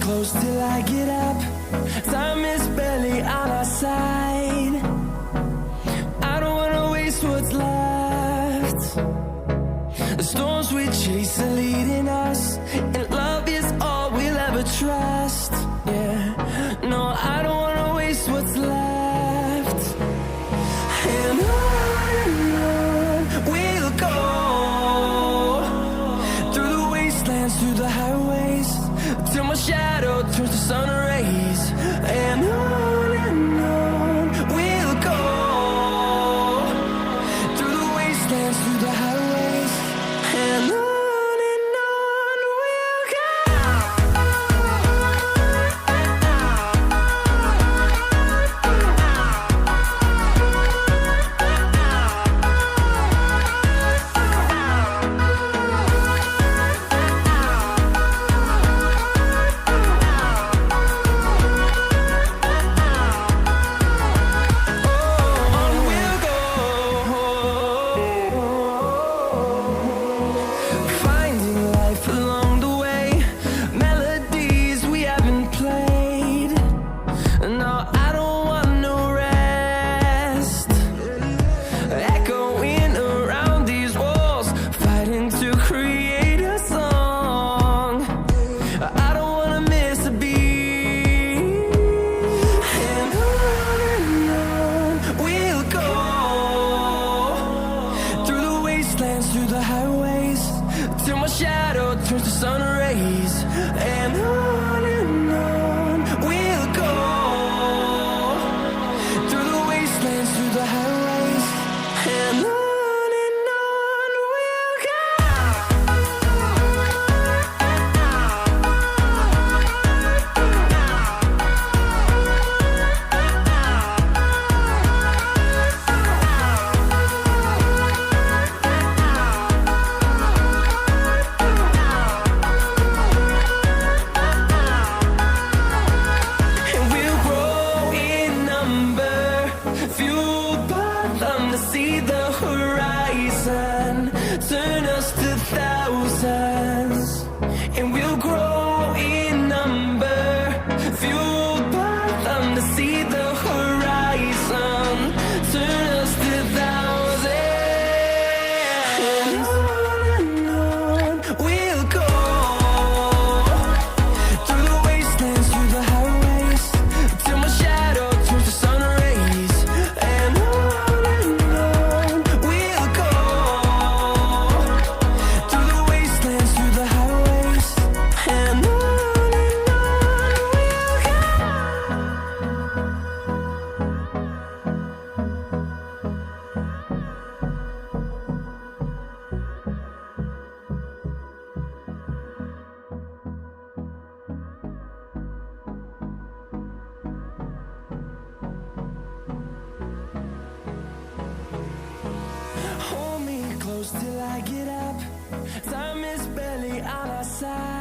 close till I get up. Time is barely on our side. I don't wanna waste what's left. The storms we chase are leading us, and love is all we'll ever trust. Yeah, no, I don't wanna waste what's left. And on we'll go, through the wastelands, through the highways, till my shadow turns to sun rays. And on we'll go, through the wastelands, through the highways, and on we'll go. Through the highways, till my shadow turns to sun rays. And on we'll go, through the wastelands, through the highways, and on we'll go. See the horizon, turn us to thousands, and we'll grow in number, fueled by them. To see the horizon, turn us to thousands, and on we'll go, through the wastelands, through the highways, till my shadow turns to sun rays. And hold me close till I get up. Time is barely on our side.